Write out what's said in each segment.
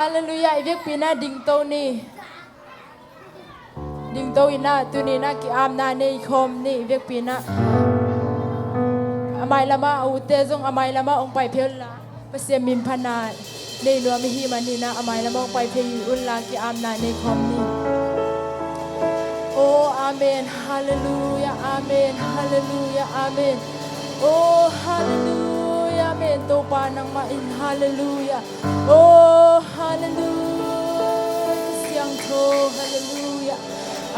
Hallelujah, ivek pina ding to ni. Ding to ina tu ni na ki am na nei khom ni ivek pina. Amai lama ute zong amai lama ong pai phel la. Pasem min phana nei no mi hi mani na amai lama ong pai phel un la ki am na nei khom ni. Oh amen, hallelujah, amen, hallelujah, amen. Oh hallelujah, amen. Topa'n ng main, hallelujah. Oh hallelujah, siangtho, hallelujah,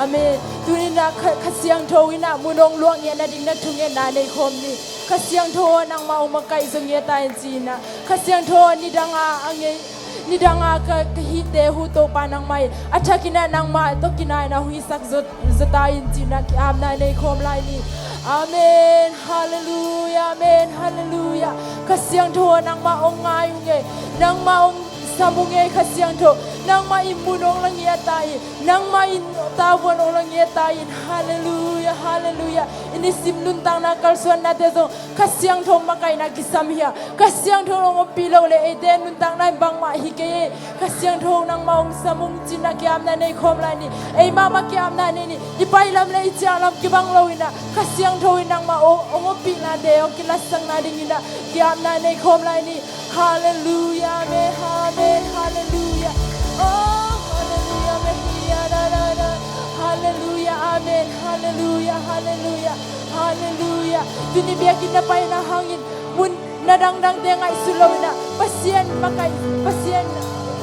amen. Tunin na siangtho ina munong luang yan na ding na tungen na nei khom ni. Siangtho nang maong makai zong ye tayin sina. Siangtho ni danga angay ni danga ka kahite hu topa'n ng mai achakina nang ma to kinai na hui sak zotayin sina ki am na nei khom lai ni. Amen, hallelujah, amen, hallelujah. Siangtho nang maong ngayunge, nang maong samunge siangtho, nang maimunong lang yatay, nang maintawan lang yatay. Hallelujah, hallelujah. Inisim luntang na kalsuan natin so, siangtho makay nagisamhiya, siangtho ng pilaw le eden luntang na bang mahigay, siangtho nang maong samung cinakiam na nei khom lai ni, ay mama kiam na ni, ipailam le itialam kibang lawina, siangtho nang maong pina deo kilasang na dingina, kiam na nei khom lai ni. Hallelujah, amen, amen, hallelujah. Oh, hallelujah, amen, hallelujah, amen, hallelujah, hallelujah, hallelujah. Dunibiya kinapay na hangin, mun nadangdang dengay sulaw na, pasien makay, pasien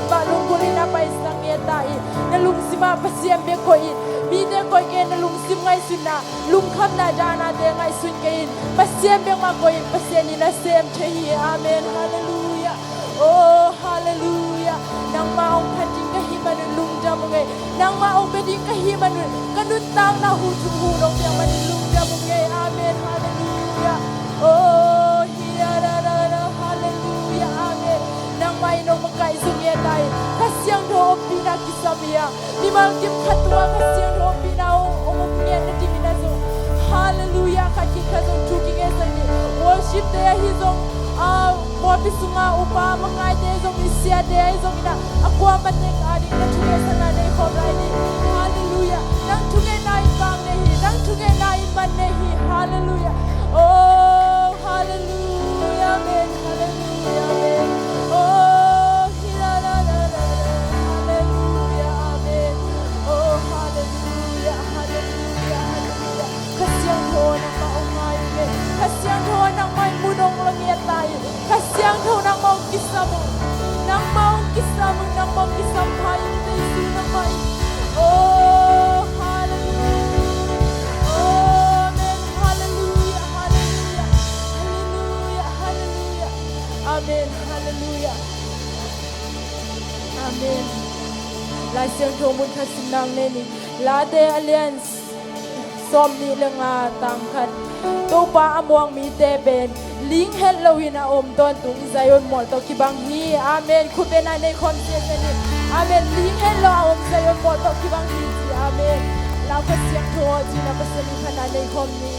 balungkulin na pa isang yatay, nalungsima pasien bekoy, bide koy kay nalungsim ngay suna, lungkam na dana dengay sun kayin, pasien beng makoy, pasien nila sem chahi, amen, hallelujah. Oh, hallelujah. Nang maong kating kahimanun lungdam ngay. Nang maong beding kahimanun. Kanuntang na hutong-hulong yang manilungdam ngay. Amen, hallelujah. Oh, hiyararara, hallelujah, amen. Nang mainong magkaisungiyatay. Kasyang doon pinakisamiya. Limalkim katwa kasyang doon pinaungumyan na timinazo. Hallelujah, kakikazong tuking esani. Worship there hizong Mobi sunga upa mga dezong isya dezong ina ako matek ading na tugay sa nanay ko ni. Hallelujah. Nang tugay na ibang nehi, nang tugay na iman nehi. Hallelujah. Oh, hallelujah, amen, hallelujah, amen. Oh, hilalalala, hallelujah, amen. Oh, hallelujah, hallelujah, hallelujah. Kasyangtho ng maungay, kasyangtho ng may munong langit tayo. Kasyangtho ng maong kisamo, ng maong kisamo, ng maong kisampay, Yesu ng may. Oh, hallelujah. Oh, amen, hallelujah, hallelujah, hallelujah, hallelujah. Amen, hallelujah. Amen. Lai siangtho mun kasinang neni, lade alliance, Zomi lenga tangkat, Topa'n amuang mi teben, ling hello ina don tung zayon mo to kibang hi, amen. Kubena ne konsiya ni, amen. Ling hello zayon mo to kibang hi, amen. Lau Kha siangtho jina pasani kana ne kom ni.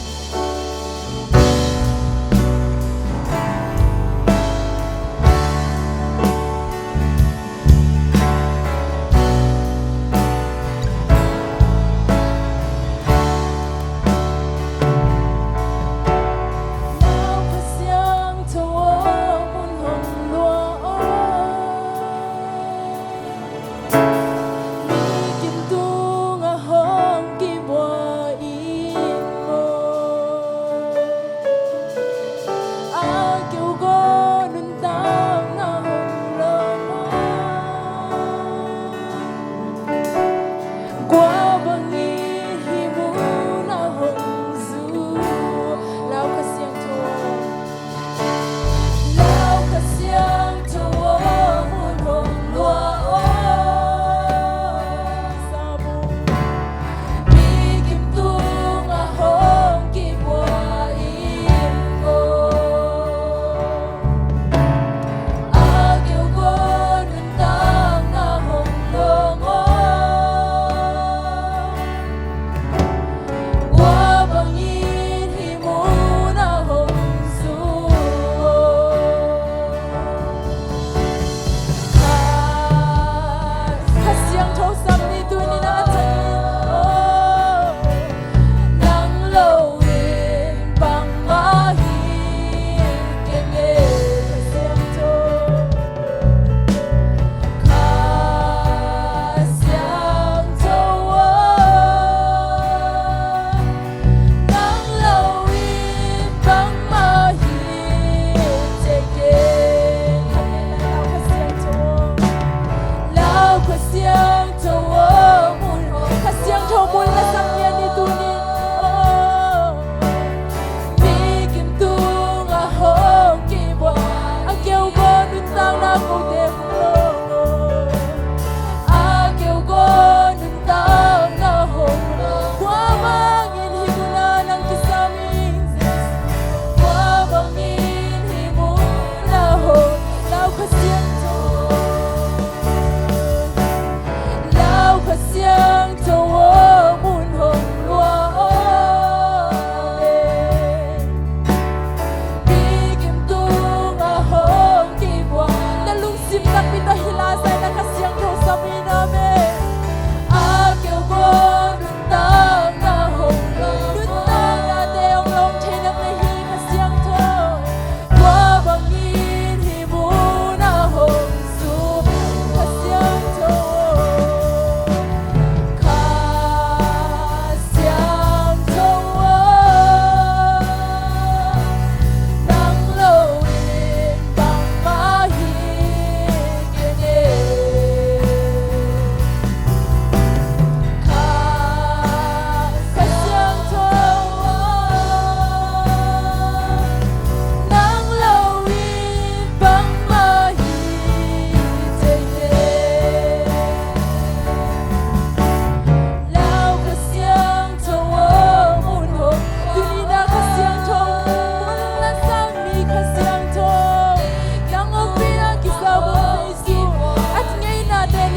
Hãy subscribe cho kênh Ghiền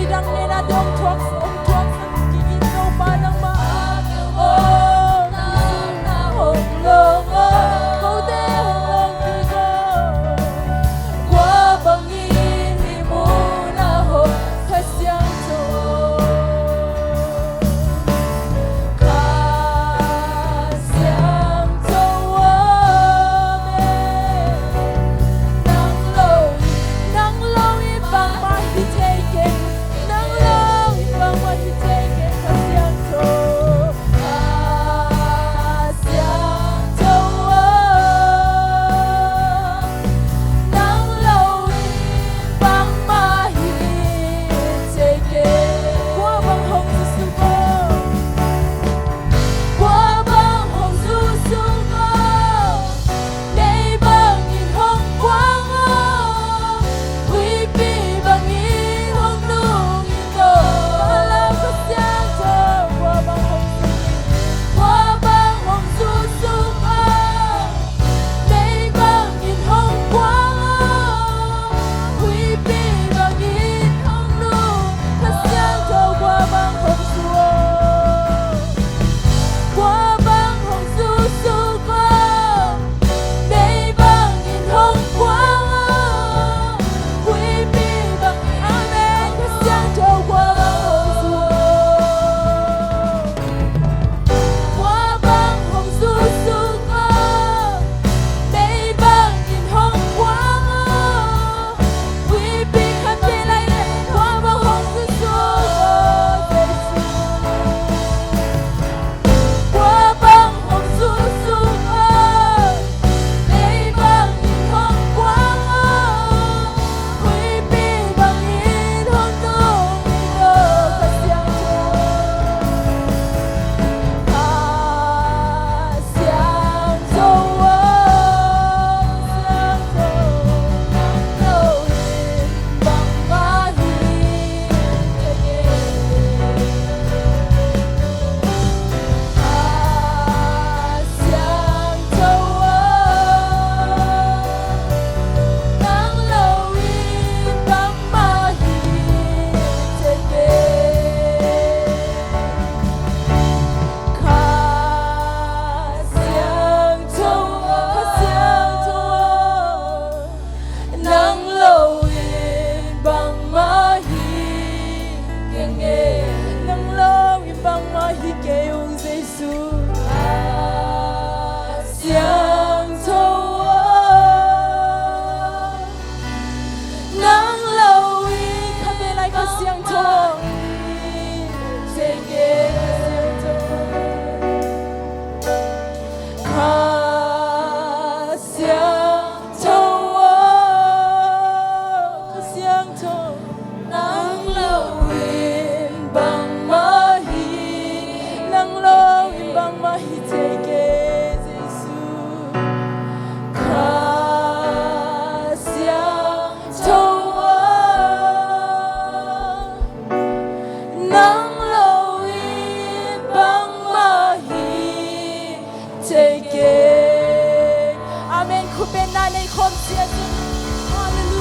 Mì Gõ để không bỏ lỡ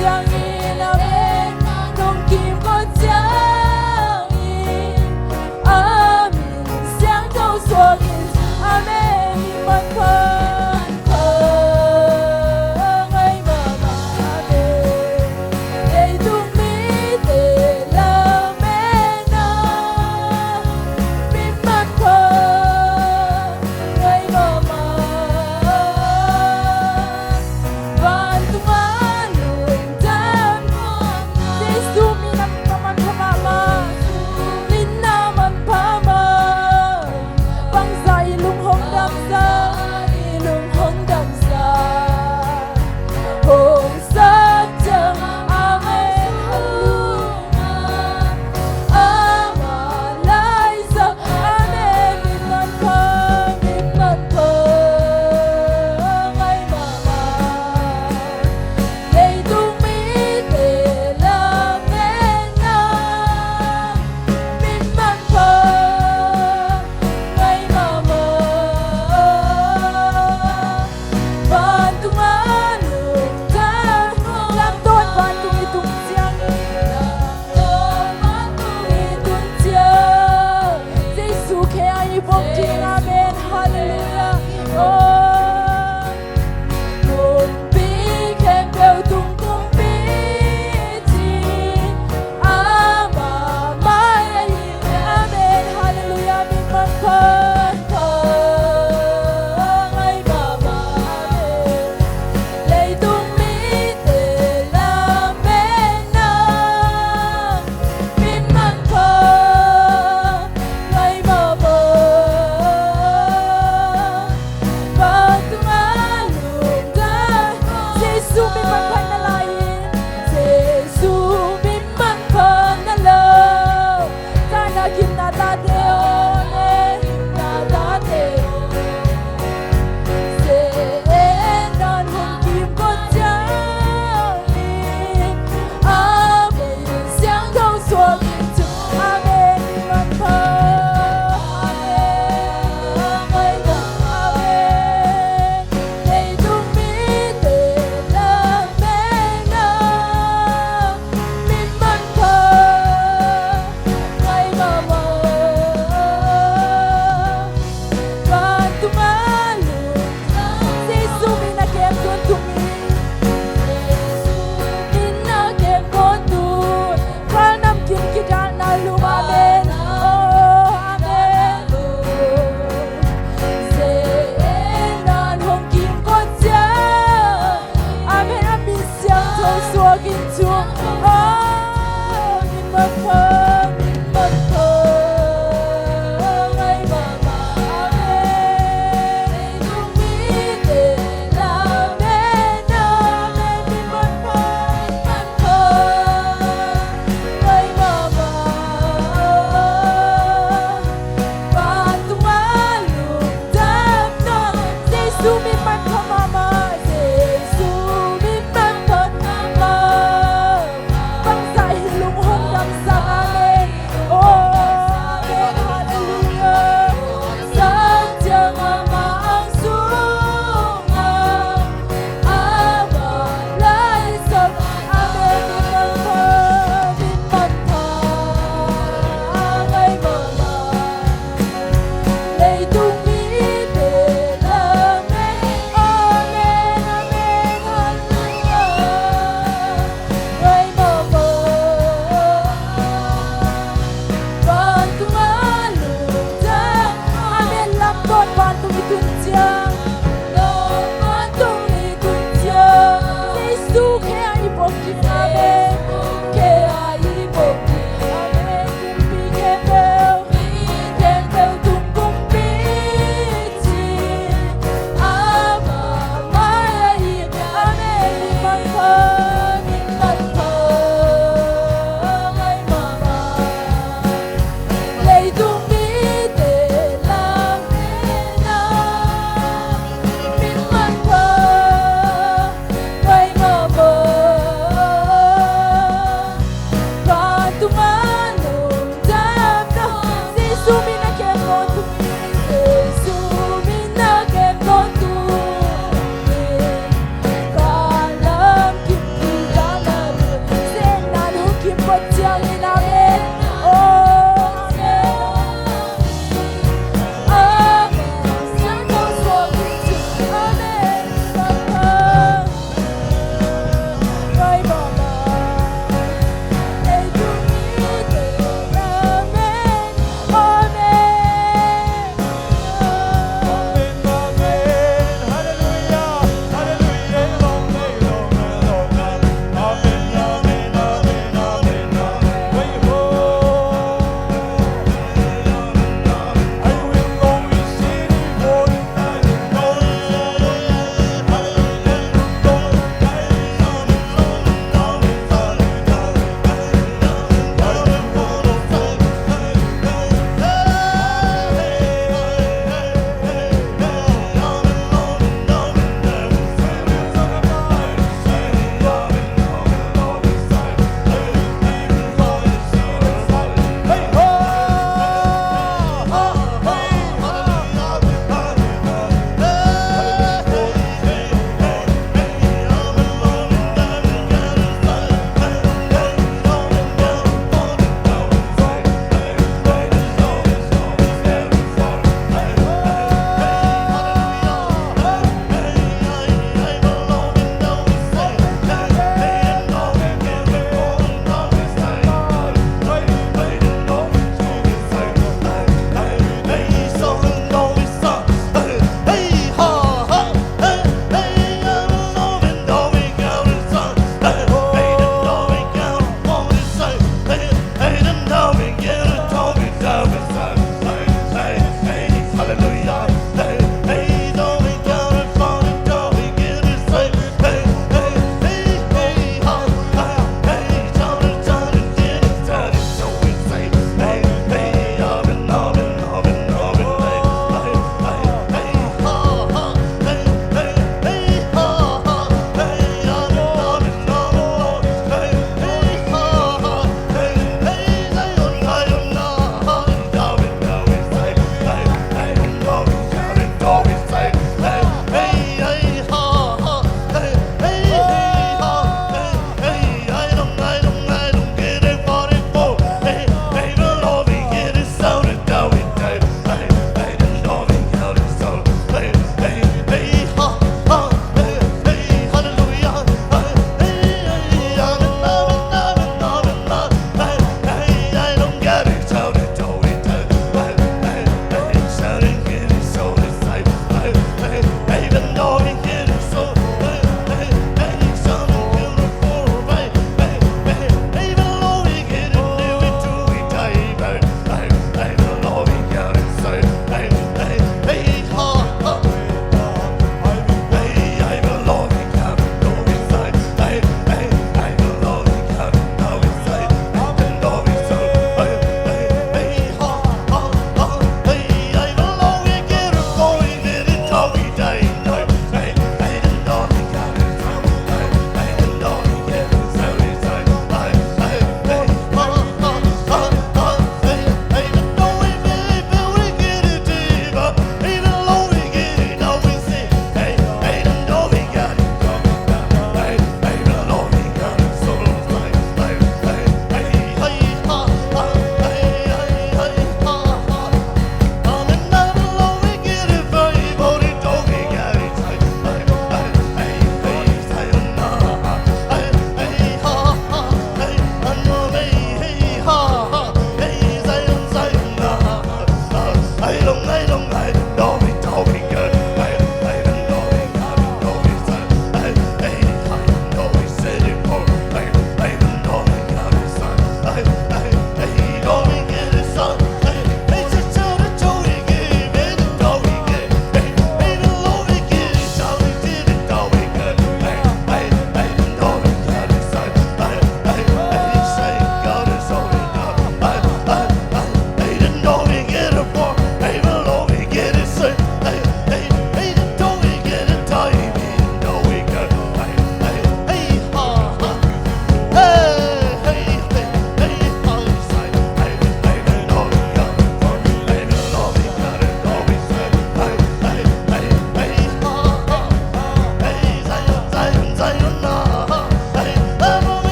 相依了边，同kim có相依，阿明相投所应，阿妹你们可爱妈妈妹，爱独你的老妹呐，你们可爱妈妈。Bantu manun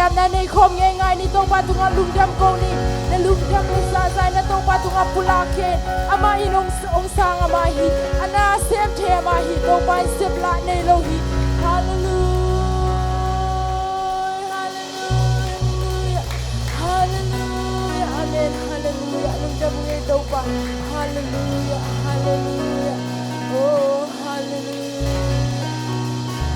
แกมในคมง่ายๆนี่ต้องปาตุงลุงดำโกนี่ในลุงดำลุงซาใจนะต้องปาตุงปุลาเคนอามาอินองซางอามาฮิอานาเซมเทอามาฮิต้องปาเซบลาในโลหิฮาเลลูยาฮาเลลูยาอาเมนฮาเลลูยาลุงดำเงต้องปาฮาเลลูยาฮาเลลูยาโอ้ฮาเลลูยา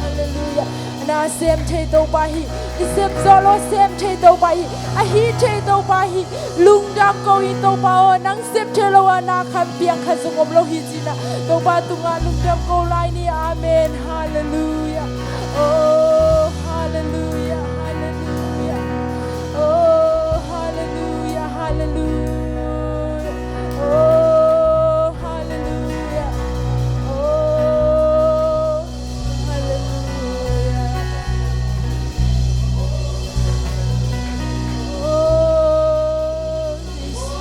ฮาเลลูยานาเซมเทโตบาฮิอิเซมโซโลเซมเทโตบาฮิอะฮิเทโตบาฮิลุงดำโกฮิโตบาโอนังเซมเทโลวานาคัมเปียงคันสงบโลหิจินะโตบาตุงาลุงดำโกไลนี่อาเมนฮาเลลูยาโอ้ฮาเลลูยาฮาเลลูยาโอ้ฮาเลลูยาฮาเลลูยาโอ้ฮาเลลูยาโอ้ฮาเลลูยาโอ้ยิสุ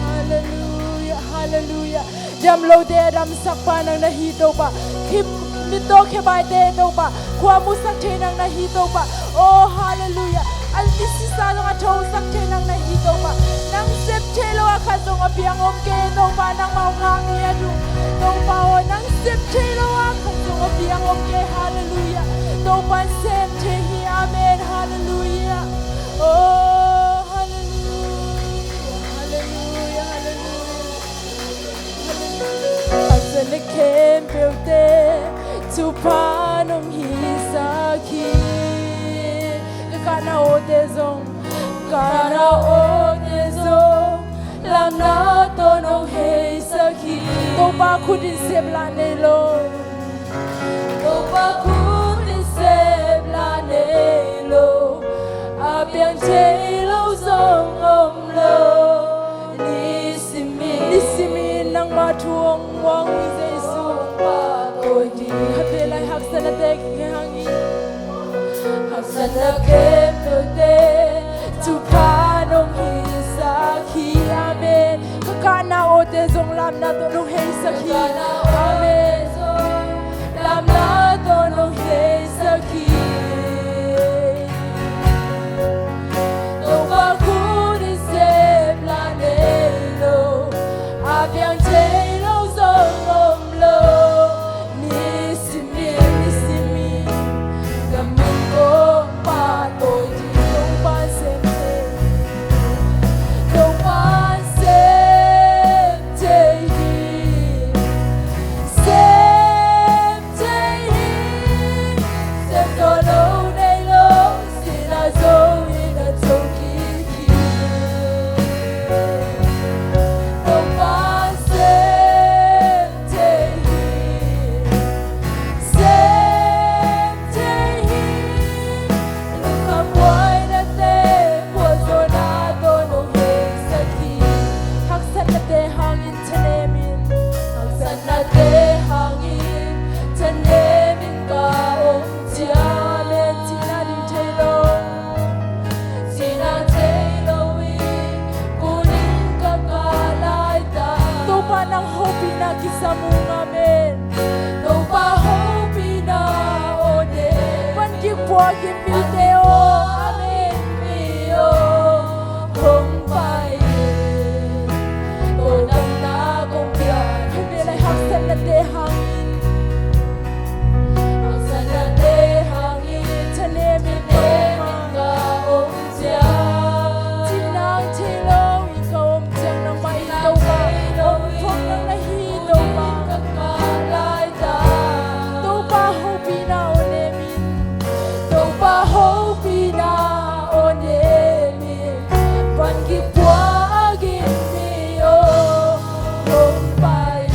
ฮาเลลูยาฮาเลลูยาดำโลเดดำสักปานังนาฮีโตปะคิมมิโตเคบายเดโตปะความมุสักเทนังนาฮีโตปะโอ้ฮาเลลูยาอันดิสิสาลงอาโทสักเทนังนาฮีโตปะนังเซปเทโลอาคาซงอเปียงอมเกโตปะนังเมางางเงียดูโตปะโอนังเซปเทโลอาคาซงอเปียงอมเกฮาเลลูยาโตปะเซปเทฮีอาเมนฮาเลลูยาโอ้ฮาเลลูยาฮาเลลูยาฮาเลลูยาAsal kempelte tupanom hisaki kana otezong lam na tonong hisaki topa kudin sebla nelo topa kudin sebla nelo apiang telo zong omlo nisimi nang matuong wang Jesu pa toji habelai haksana tek hangi haksana kemte tupanong hisaki amen kakana ote zong lam na tonong hisaki amen lam na tonong hisaki topa kuri se planelo abiang telo zong omlo nisimi gamingo pa toji dong pa semte semtolo nei lo sina Zomi na toki Topa'n hopi na kisamong amen Topa hopi na ode Panjipwagin video amen Mio Hong pai Todang na kong piyan Bilay haksan na dehangin Haksan na dehangin Tanemin ka om siya Tinang tilaw ikaw om siyang nang maitaw ka Om nang nahitaw pa kakalay ta Topa hopi na onemin Topa hopi na onemin Pangipwagin niyo Hong pai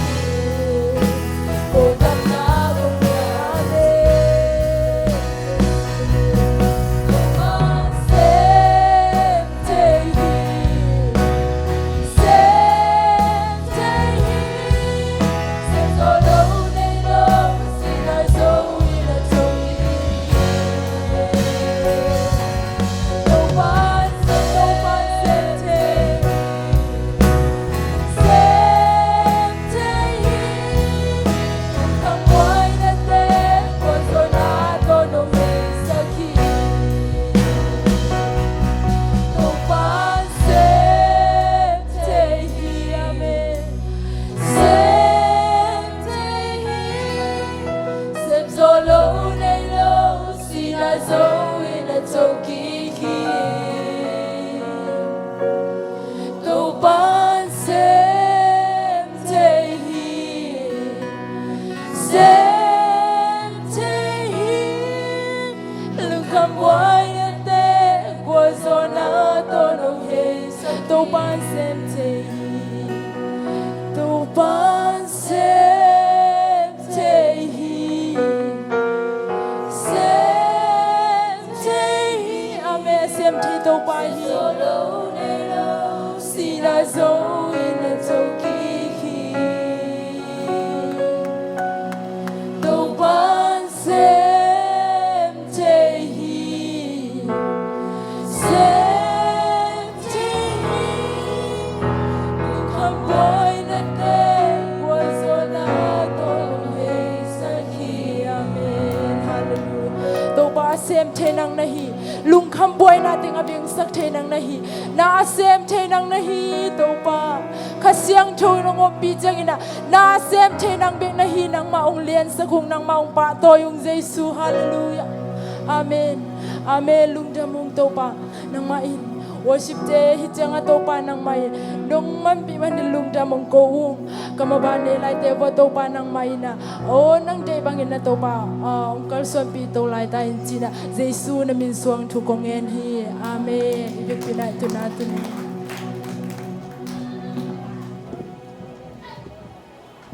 sem the nang nahi lung kham boy na ting abing sak the nang nahi na sem the nang nahi topa kha siangtho nang opi changina na sem the nang bek nahi nang maong lian sakung nang maong pa toyung Jesu hallelujah amen amen lung damung topa nang main worship day hitanga topa nang mai nong man pi man lung damong ko kamabane lai te wa topa nang mai na o nang de bangin na topa ongkal son pi to lai ta in china Jesu na min suang thu kong en hi amen ibek pinai tu na tu